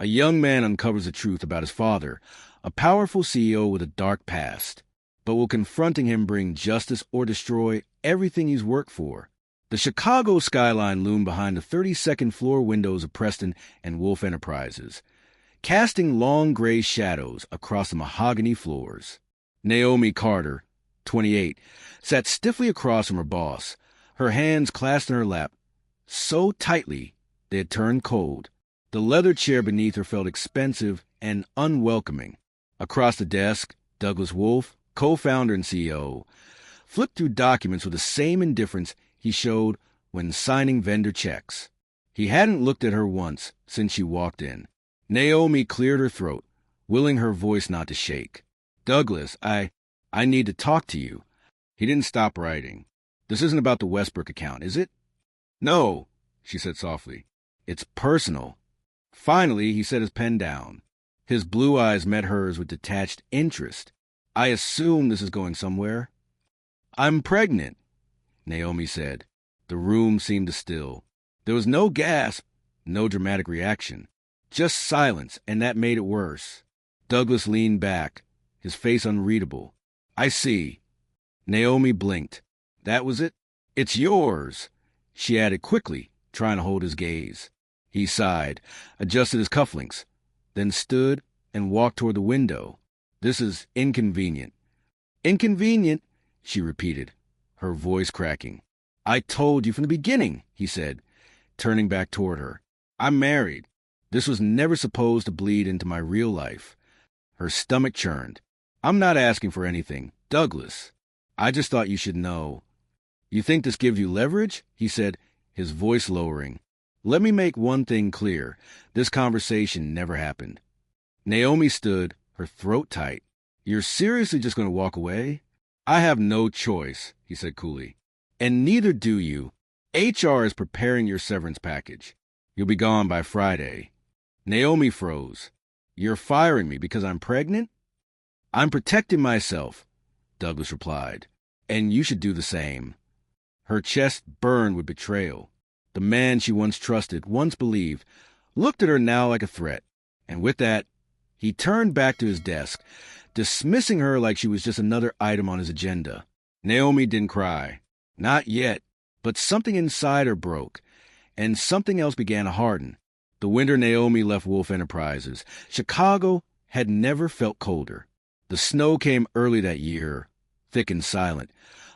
A young man uncovers the truth about his father, a powerful CEO with a dark past. But will confronting him bring justice or destroy everything he's worked for? The Chicago skyline loomed behind the 32nd floor windows of Preston and Wolf Enterprises, casting long gray shadows across the mahogany floors. Naomi Carter, 28, sat stiffly across from her boss, her hands clasped in her lap, so tightly they had turned cold. The leather chair beneath her felt expensive and unwelcoming. Across the desk, Douglas Wolf, co-founder and CEO, flipped through documents with the same indifference he showed when signing vendor checks. He hadn't looked at her once since she walked in. Naomi cleared her throat, willing her voice not to shake. "Douglas, I need to talk to you." He didn't stop writing. "This isn't about the Westbrook account, is it?" "No," she said softly. "It's personal." Finally, he set his pen down. His blue eyes met hers with detached interest. "I assume this is going somewhere." "I'm pregnant," Naomi said. The room seemed to still. There was no gasp, no dramatic reaction. Just silence, and that made it worse. Douglas leaned back, his face unreadable. "I see." Naomi blinked. "That was it?" "It's yours," she added quickly, trying to hold his gaze. He sighed, adjusted his cufflinks, then stood and walked toward the window. "This is inconvenient." "Inconvenient," she repeated, her voice cracking. "I told you from the beginning," he said, turning back toward her. "I'm married. This was never supposed to bleed into my real life." Her stomach churned. "I'm not asking for anything, Douglas. I just thought you should know." "You think this gives you leverage?" he said, his voice lowering. "Let me make one thing clear. This conversation never happened." Naomi stood, her throat tight. "You're seriously just going to walk away?" "I have no choice," he said coolly. "And neither do you. HR is preparing your severance package. You'll be gone by Friday." Naomi froze. "You're firing me because I'm pregnant?" "I'm protecting myself," Douglas replied. "And you should do the same." Her chest burned with betrayal. The man she once trusted, once believed, looked at her now like a threat. And with that, he turned back to his desk, dismissing her like she was just another item on his agenda. Naomi didn't cry. Not yet. But something inside her broke, and something else began to harden. The winter Naomi left Wolf Enterprises, Chicago had never felt colder. The snow came early that year, thick and silent,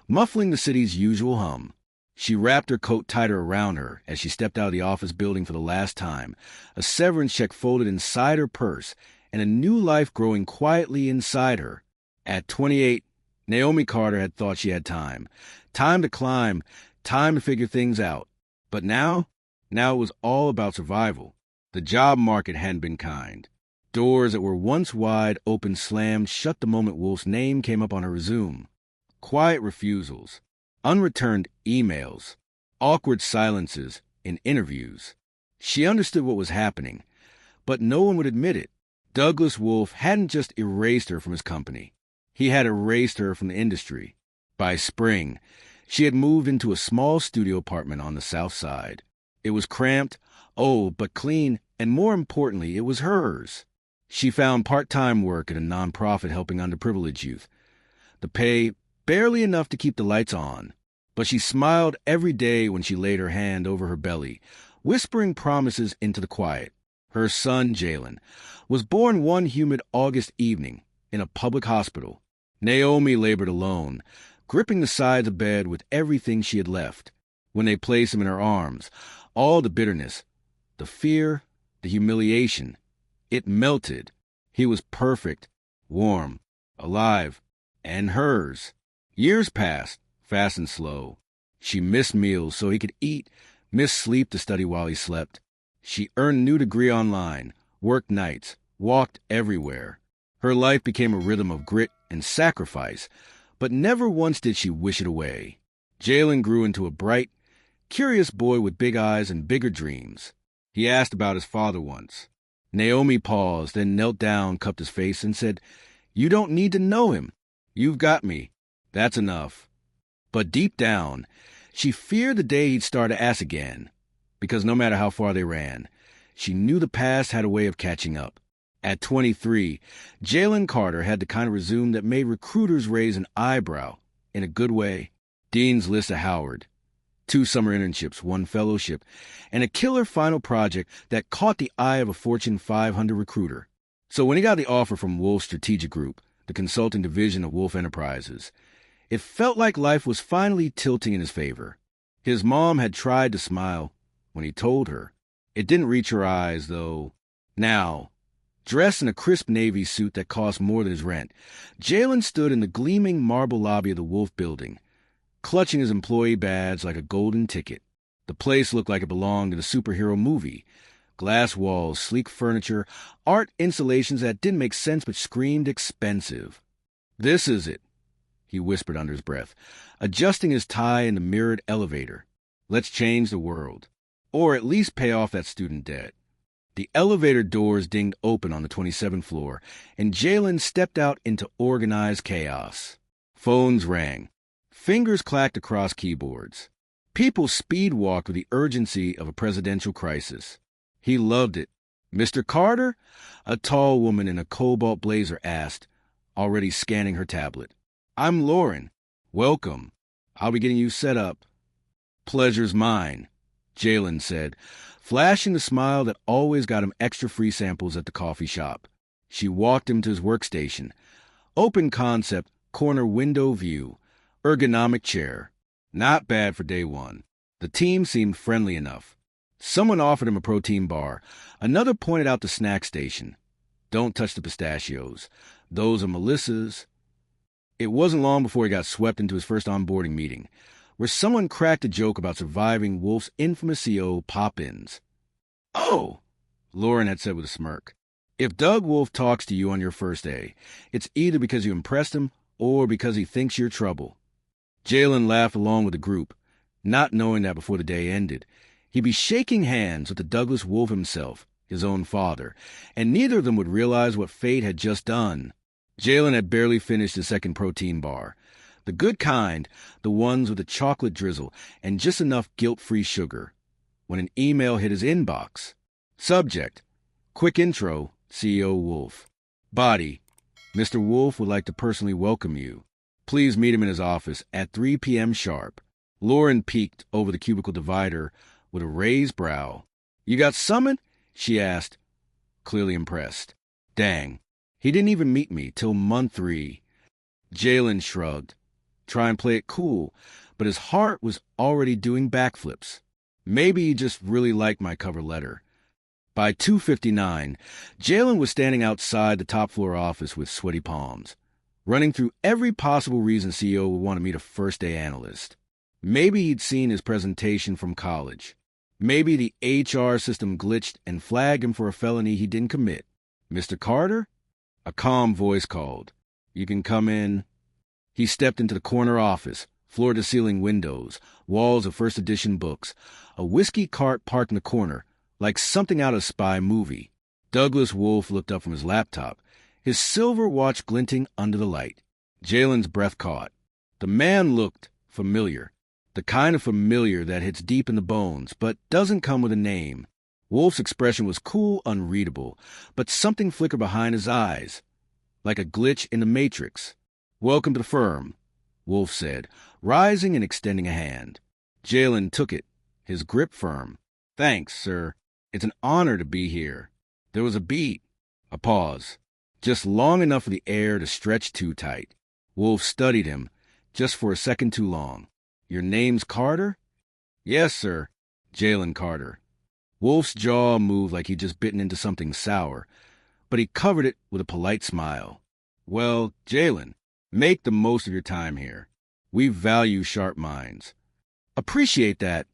muffling the city's usual hum. She wrapped her coat tighter around her as she stepped out of the office building for the last time, a severance check folded inside her purse, and a new life growing quietly inside her. At 28, Naomi Carter had thought she had time. Time to climb, time to figure things out. But now it was all about survival. The job market hadn't been kind. Doors that were once wide open slammed shut the moment Wolf's name came up on her resume. Quiet refusals, unreturned emails, awkward silences in interviews. She understood what was happening, but no one would admit it. Douglas Wolf hadn't just erased her from his company. He had erased her from the industry. By spring, she had moved into a small studio apartment on the South Side. It was cramped, old, but clean, and more importantly, it was hers. She found part-time work at a nonprofit helping underprivileged youth. The pay barely enough to keep the lights on, but she smiled every day when she laid her hand over her belly, whispering promises into the quiet. Her son, Jalen, was born one humid August evening in a public hospital. Naomi labored alone, gripping the sides of bed with everything she had left. When they placed him in her arms, all the bitterness, the fear, the humiliation, it melted. He was perfect, warm, alive, and hers. Years passed, fast and slow. She missed meals so he could eat, missed sleep to study while he slept. She earned a new degree online, worked nights, walked everywhere. Her life became a rhythm of grit and sacrifice, but never once did she wish it away. Jalen grew into a bright, curious boy with big eyes and bigger dreams. He asked about his father once. Naomi paused, then knelt down, cupped his face, and said, "You don't need to know him. You've got me. That's enough." But deep down, she feared the day he'd start to ask again, because no matter how far they ran, She knew the past had a way of catching up. At 23, Jalen Carter had the kind of resume that made recruiters raise an eyebrow, in a good way. Dean's List at Howard, 2 summer internships, 1 fellowship, and a killer final project that caught the eye of a Fortune 500 recruiter. So when he got the offer from Wolf Strategic Group, the consulting division of Wolf Enterprises, it felt like life was finally tilting in his favor. His mom had tried to smile when he told her. It didn't reach her eyes, though. Now, dressed in a crisp navy suit that cost more than his rent, Jalen stood in the gleaming marble lobby of the Wolf building, clutching his employee badge like a golden ticket. The place looked like it belonged in a superhero movie. Glass walls, sleek furniture, art installations that didn't make sense but screamed expensive. "This is it," he whispered under his breath, adjusting his tie in the mirrored elevator. "Let's change the world. Or at least pay off that student debt." The elevator doors dinged open on the 27th floor, and Jalen stepped out into organized chaos. Phones rang. Fingers clacked across keyboards. People speed-walked with the urgency of a presidential crisis. He loved it. "Mr. Carter?" a tall woman in a cobalt blazer asked, already scanning her tablet. "I'm Lauren. Welcome. I'll be getting you set up." "Pleasure's mine," Jalen said, flashing the smile that always got him extra free samples at the coffee shop. She walked him to his workstation. Open concept, corner window view, ergonomic chair. Not bad for day one. The team seemed friendly enough. Someone offered him a protein bar. Another pointed out the snack station. "Don't touch the pistachios. Those are Melissa's." It wasn't long before he got swept into his first onboarding meeting, where someone cracked a joke about surviving Wolf's infamous CO pop-ins. "Oh," Lauren had said with a smirk, "if Doug Wolf talks to you on your first day, it's either because you impressed him or because he thinks you're trouble." Jalen laughed along with the group, not knowing that before the day ended, he'd be shaking hands with the Douglas Wolf himself, his own father, and neither of them would realize what fate had just done. Jalen had barely finished his second protein bar. The good kind, the ones with a chocolate drizzle and just enough guilt-free sugar, when an email hit his inbox. Subject: Quick intro, CEO Wolf. Body: Mr. Wolf would like to personally welcome you. Please meet him in his office at 3 p.m. sharp. Lauren peeked over the cubicle divider with a raised brow. "You got summoned?" she asked, clearly impressed. "Dang, he didn't even meet me till month 3. Jalen shrugged. Try and play it cool, but his heart was already doing backflips. Maybe he just really liked my cover letter. By 2:59, Jalen was standing outside the top-floor office with sweaty palms, running through every possible reason CEO would want to meet a first-day analyst. Maybe he'd seen his presentation from college. Maybe the HR system glitched and flagged him for a felony he didn't commit. "Mr. Carter?" A calm voice called. "You can come in." He stepped into the corner office, floor-to-ceiling windows, walls of first-edition books, a whiskey cart parked in the corner, like something out of a spy movie. Douglas Wolf looked up from his laptop, his silver watch glinting under the light. Jalen's breath caught. The man looked familiar, the kind of familiar that hits deep in the bones, but doesn't come with a name. Wolf's expression was cool, unreadable, but something flickered behind his eyes, like a glitch in the Matrix. "Welcome to the firm," Wolf said, rising and extending a hand. Jalen took it, his grip firm. "Thanks, sir. It's an honor to be here." There was a beat, a pause, just long enough for the air to stretch too tight. Wolf studied him, just for a second too long. "Your name's Carter?" "Yes, sir. Jalen Carter." Wolf's jaw moved like he'd just bitten into something sour, but he covered it with a polite smile. "Well, Jalen, make the most of your time here. We value sharp minds." "Appreciate that,"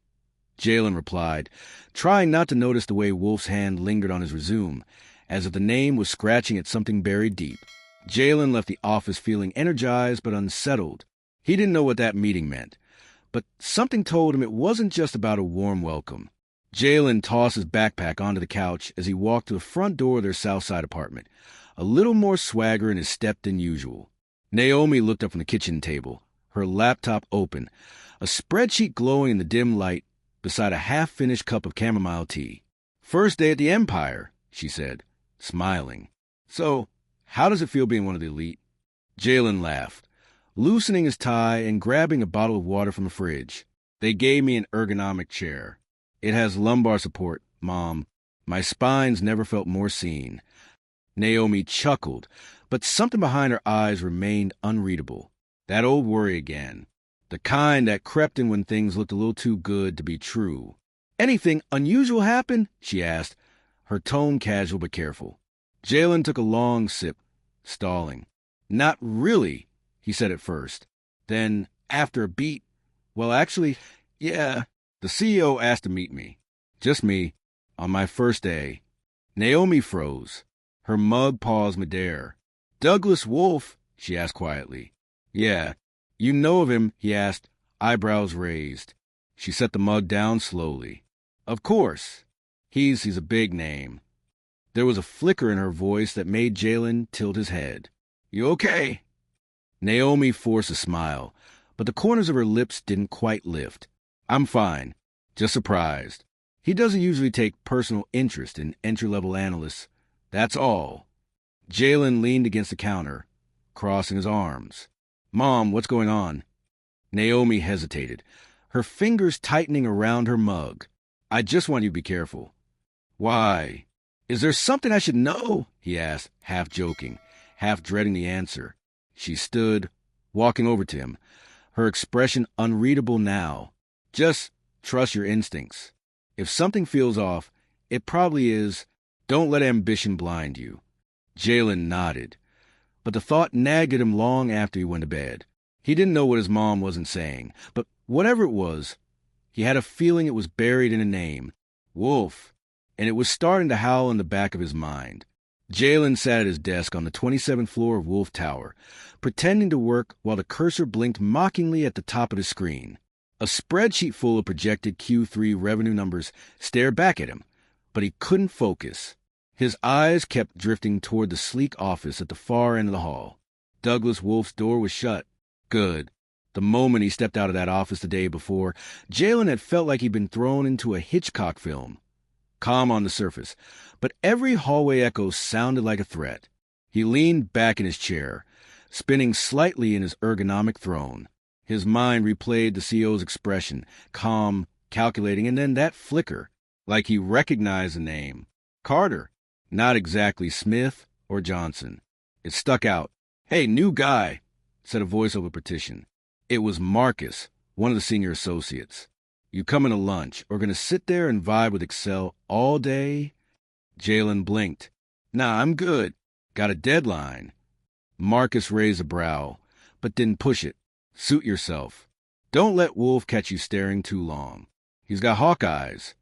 Jalen replied, trying not to notice the way Wolf's hand lingered on his resume, as if the name was scratching at something buried deep. Jalen left the office feeling energized but unsettled. He didn't know what that meeting meant, but something told him it wasn't just about a warm welcome. Jalen tossed his backpack onto the couch as he walked to the front door of their Southside apartment, a little more swagger in his step than usual. Naomi looked up from the kitchen table, her laptop open, a spreadsheet glowing in the dim light beside a half-finished cup of chamomile tea. First day at the Empire, she said, smiling. So, how does it feel being one of the elite? Jalen laughed, loosening his tie and grabbing a bottle of water from the fridge. They gave me an ergonomic chair. It has lumbar support, Mom. My spine's never felt more seen. Naomi chuckled, but something behind her eyes remained unreadable. That old worry again. The kind that crept in when things looked a little too good to be true. Anything unusual happen? She asked, her tone casual but careful. Jalen took a long sip, stalling. Not really, he said at first. Then, after a beat, well, actually, yeah, the CEO asked to meet me. Just me, on my first day. Naomi froze. Her mug paused midair. Douglas Wolfe? She asked quietly. Yeah. You know of him? He asked, eyebrows raised. She set the mug down slowly. Of course. He's a big name. There was a flicker in her voice that made Jalen tilt his head. You okay? Naomi forced a smile, but the corners of her lips didn't quite lift. I'm fine. Just surprised. He doesn't usually take personal interest in entry-level analysts. That's all. Jalen leaned against the counter, crossing his arms. Mom, what's going on? Naomi hesitated, her fingers tightening around her mug. I just want you to be careful. Why? Is there something I should know? He asked, half joking, half dreading the answer. She stood, walking over to him, her expression unreadable now. Just trust your instincts. If something feels off, it probably is. Don't let ambition blind you. Jalen nodded, but the thought nagged at him long after he went to bed. He didn't know what his mom wasn't saying, but whatever it was, he had a feeling it was buried in a name, Wolf, and it was starting to howl in the back of his mind. Jalen sat at his desk on the 27th floor of Wolf Tower, pretending to work while the cursor blinked mockingly at the top of the screen. A spreadsheet full of projected Q3 revenue numbers stared back at him, but he couldn't focus. His eyes kept drifting toward the sleek office at the far end of the hall. Douglas Wolfe's door was shut. Good. The moment he stepped out of that office the day before, Jalen had felt like he'd been thrown into a Hitchcock film. Calm on the surface, but every hallway echo sounded like a threat. He leaned back in his chair, spinning slightly in his ergonomic throne. His mind replayed the CEO's expression, calm, calculating, and then that flicker, like he recognized the name. Carter. Not exactly Smith or Johnson. It stuck out. Hey, new guy, said a voice over petition. It was Marcus, one of the senior associates. You coming to lunch, or gonna sit there and vibe with Excel all day? Jalen blinked. Nah, I'm good. Got a deadline. Marcus raised a brow, but didn't push it. Suit yourself. Don't let Wolf catch you staring too long. He's got hawk eyes.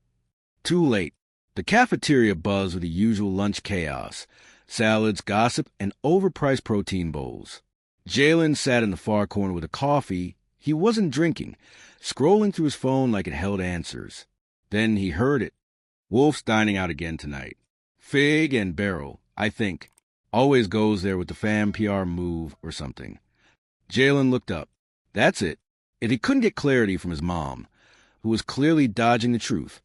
Too late. The cafeteria buzzed with the usual lunch chaos. Salads, gossip, and overpriced protein bowls. Jalen sat in the far corner with a coffee he wasn't drinking, scrolling through his phone like it held answers. Then he heard it. Wolf's dining out again tonight. Fig and Barrel, I think. Always goes there with the fam PR move or something. Jalen looked up. That's it. If he couldn't get clarity from his mom, who was clearly dodging the truth,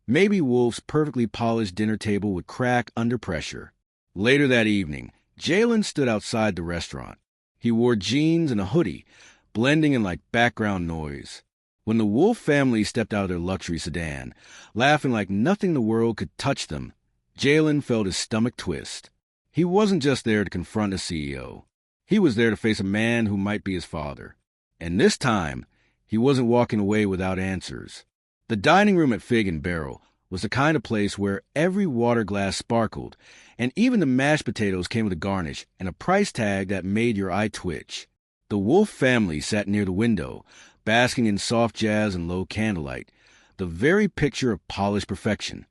maybe Wolf's perfectly polished dinner table would crack under pressure. Later that evening, Jalen stood outside the restaurant. He wore jeans and a hoodie, blending in like background noise. When the Wolf family stepped out of their luxury sedan, laughing like nothing in the world could touch them, Jalen felt his stomach twist. He wasn't just there to confront a CEO. He was there to face a man who might be his father. And this time, he wasn't walking away without answers. The dining room at Fig and Barrel was the kind of place where every water glass sparkled, and even the mashed potatoes came with a garnish and a price tag that made your eye twitch. The Wolf family sat near the window, basking in soft jazz and low candlelight, the very picture of polished perfection.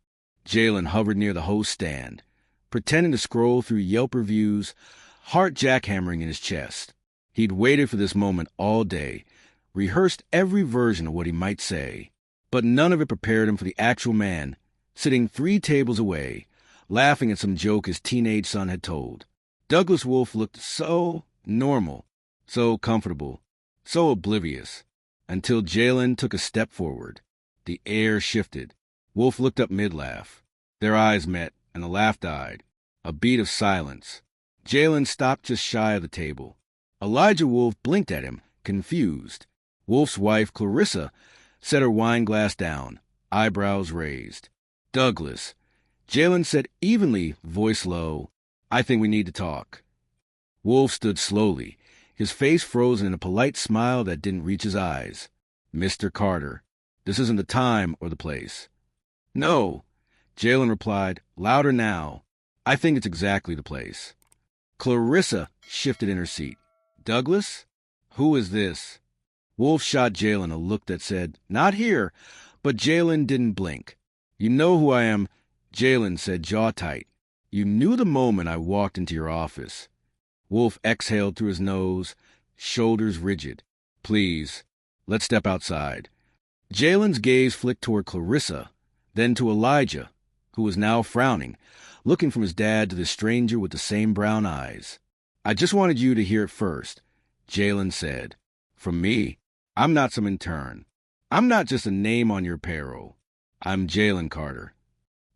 Jalen hovered near the host stand, pretending to scroll through Yelp reviews, heart jackhammering in his chest. He'd waited for this moment all day, rehearsed every version of what he might say, but none of it prepared him for the actual man, sitting 3 tables away, laughing at some joke his teenage son had told. Douglas Wolfe looked so normal, so comfortable, so oblivious, until Jalen took a step forward. The air shifted. Wolfe looked up mid-laugh. Their eyes met, and the laugh died. A beat of silence. Jalen stopped just shy of the table. Elijah Wolf blinked at him, confused. Wolf's wife, Clarissa, set her wine glass down, eyebrows raised. Douglas. Jalen said evenly, voice low, "I think we need to talk." Wolf stood slowly, his face frozen in a polite smile that didn't reach his eyes. "Mr. Carter, this isn't the time or the place." "No," Jalen replied, louder now. "I think it's exactly the place." Clarissa shifted in her seat. "Douglas? Who is this?" Wolf shot Jalen a look that said, "Not here," but Jalen didn't blink. "You know who I am," Jalen said, jaw tight. "You knew the moment I walked into your office." Wolf exhaled through his nose, shoulders rigid. "Please, let's step outside." Jalen's gaze flicked toward Clarissa, then to Elijah, who was now frowning, looking from his dad to the stranger with the same brown eyes. "I just wanted you to hear it first," Jalen said. "From me, I'm not some intern. I'm not just a name on your payroll. I'm Jalen Carter."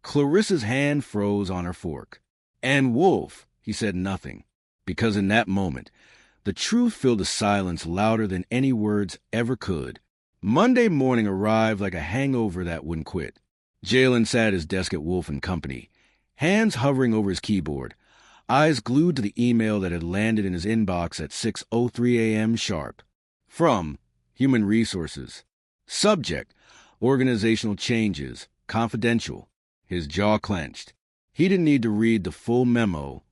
Clarissa's hand froze on her fork. "And Wolf," he said nothing, because in that moment, the truth filled the silence louder than any words ever could. Monday morning arrived like a hangover that wouldn't quit. Jalen sat at his desk at Wolf and Company, hands hovering over his keyboard, eyes glued to the email that had landed in his inbox at 6:03 a.m. sharp. From Human Resources. Subject: Organizational Changes. Confidential. His jaw clenched. He didn't need to read the full memo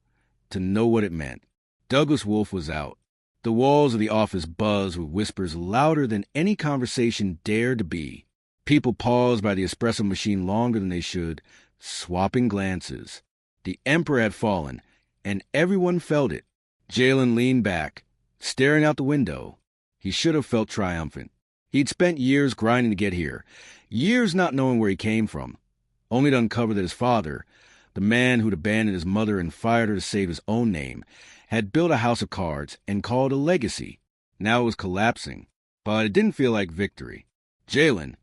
to know what it meant. Douglas Wolf was out. The walls of the office buzzed with whispers louder than any conversation dared to be. People paused by the espresso machine longer than they should, swapping glances. The emperor had fallen, and everyone felt it. Jalen leaned back, staring out the window. He should have felt triumphant. He'd spent years grinding to get here, years not knowing where he came from, only to uncover that his father, the man who'd abandoned his mother and fired her to save his own name, had built a house of cards and called it a legacy. Now it was collapsing, but it didn't feel like victory. "Jalen,"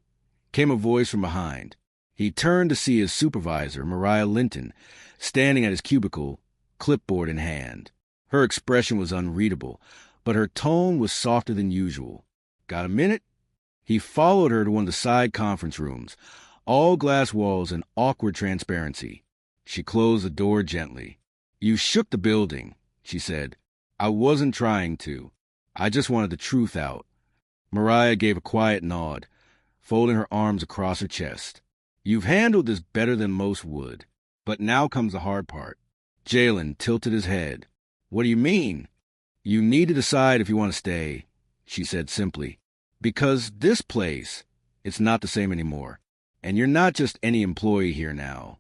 came a voice from behind. He turned to see his supervisor, Mariah Linton, standing at his cubicle, clipboard in hand. Her expression was unreadable, but her tone was softer than usual. "Got a minute?" He followed her to one of the side conference rooms, all glass walls and awkward transparency. She closed the door gently. "You shook the building," she said. "I wasn't trying to. I just wanted the truth out." Mariah gave a quiet nod, folding her arms across her chest. "You've handled this better than most would. But now comes the hard part." Jalen tilted his head. "What do you mean?" "You need to decide if you want to stay," she said simply. "Because this place, it's not the same anymore. And you're not just any employee here now."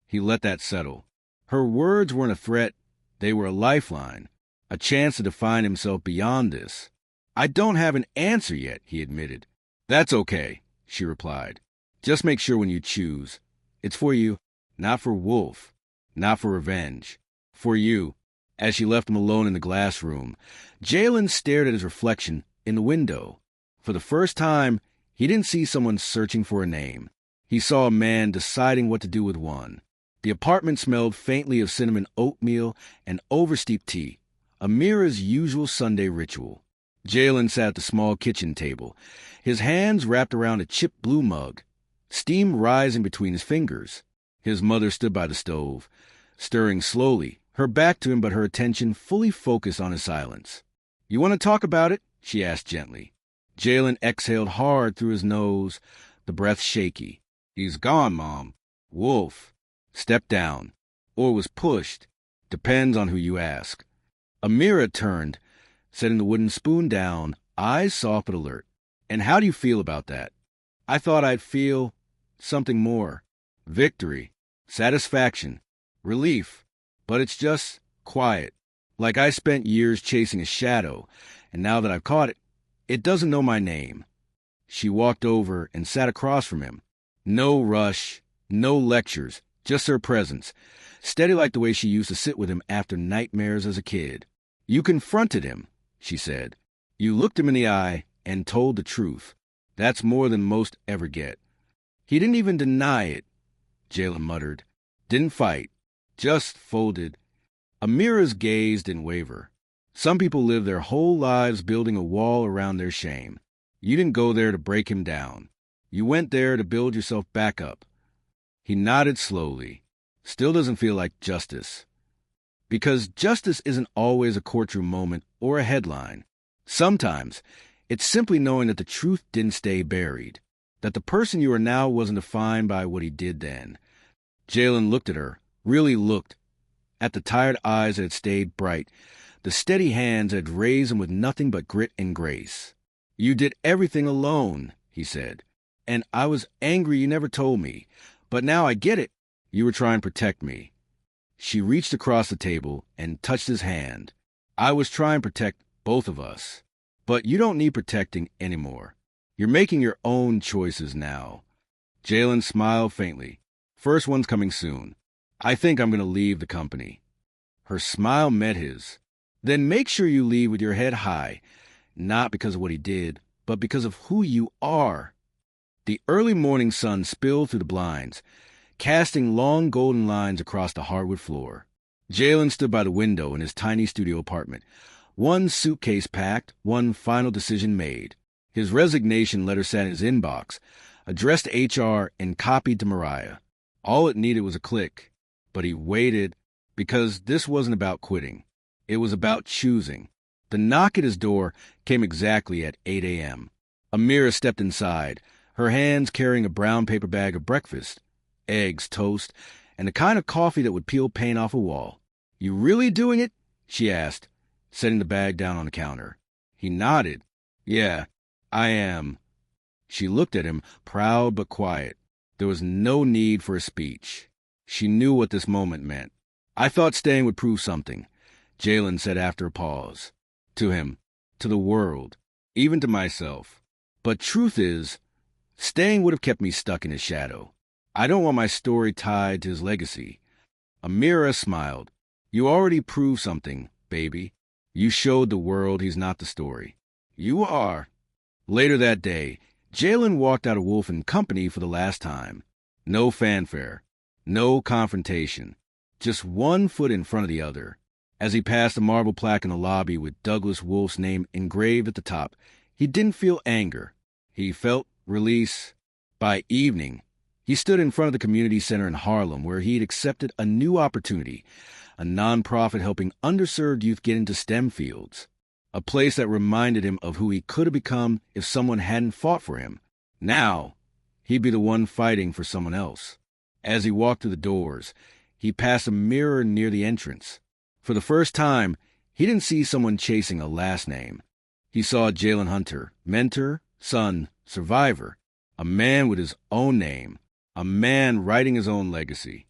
He let that settle. Her words weren't a threat. They were a lifeline, a chance to define himself beyond this. "I don't have an answer yet," he admitted. "That's okay," she replied. "Just make sure when you choose. It's for you, not for Wolf, not for revenge. For you." As she left him alone in the glass room, Jalen stared at his reflection in the window. For the first time, he didn't see someone searching for a name. He saw a man deciding what to do with one. The apartment smelled faintly of cinnamon oatmeal and oversteeped tea, Amira's usual Sunday ritual. Jalen sat at the small kitchen table, his hands wrapped around a chipped blue mug, steam rising between his fingers. His mother stood by the stove, stirring slowly, her back to him but her attention fully focused on his silence. "You want to talk about it?" she asked gently. Jalen exhaled hard through his nose, the breath shaky. "He's gone, Mom. Wolf. Stepped down. Or was pushed. Depends on who you ask." Amira turned, setting the wooden spoon down, eyes soft but alert. "And how do you feel about that?" "I thought I'd feel something more. Victory. Satisfaction. Relief. But it's just quiet. Like I spent years chasing a shadow, and now that I've caught it, it doesn't know my name." She walked over and sat across from him. No rush, no lectures, just her presence, steady like the way she used to sit with him after nightmares as a kid. "You confronted him," she said. "You looked him in the eye and told the truth. That's more than most ever get." He didn't even deny it, Jalen muttered. Didn't fight. Just folded. Amira's gaze didn't waver. Some people live their whole lives building a wall around their shame. You didn't go there to break him down. You went there to build yourself back up. He nodded slowly. Still doesn't feel like justice. Because justice isn't always a courtroom moment or a headline. Sometimes, it's simply knowing that the truth didn't stay buried, that the person you are now wasn't defined by what he did then. Jalen looked at her, really looked, at the tired eyes that had stayed bright, the steady hands that had raised him with nothing but grit and grace. You did everything alone, he said, and I was angry you never told me, but now I get it. You were trying to protect me. She reached across the table and touched his hand. I was trying to protect both of us. But you don't need protecting anymore. You're making your own choices now. Jalen smiled faintly. First one's coming soon. I think I'm going to leave the company. Her smile met his. Then make sure you leave with your head high, not because of what he did, but because of who you are. The early morning sun spilled through the blinds, casting long golden lines across the hardwood floor. Jalen stood by the window in his tiny studio apartment, one suitcase packed, one final decision made. His resignation letter sat in his inbox, addressed to HR and copied to Mariah. All it needed was a click, but he waited because this wasn't about quitting. It was about choosing. The knock at his door came exactly at 8 a.m. Amira stepped inside, her hands carrying a brown paper bag of breakfast, eggs, toast, and the kind of coffee that would peel paint off a wall. You really doing it? She asked, setting the bag down on the counter. He nodded. Yeah, I am. She looked at him, proud but quiet. There was no need for a speech. She knew what this moment meant. I thought staying would prove something, Jalen said after a pause. To him, to the world, even to myself. But truth is, staying would have kept me stuck in his shadow. I don't want my story tied to his legacy. Amira smiled. You already proved something, baby. You showed the world he's not the story. You are. Later that day, Jalen walked out of Wolf & Company for the last time. No fanfare. No confrontation. Just one foot in front of the other. As he passed a marble plaque in the lobby with Douglas Wolf's name engraved at the top, he didn't feel anger. He felt release. By evening, he stood in front of the community center in Harlem where he'd accepted a new opportunity, a nonprofit helping underserved youth get into STEM fields, a place that reminded him of who he could have become if someone hadn't fought for him. Now, he'd be the one fighting for someone else. As he walked through the doors, he passed a mirror near the entrance. For the first time, he didn't see someone chasing a last name. He saw Jalen Hunter, mentor, son, survivor, a man with his own name, a man writing his own legacy.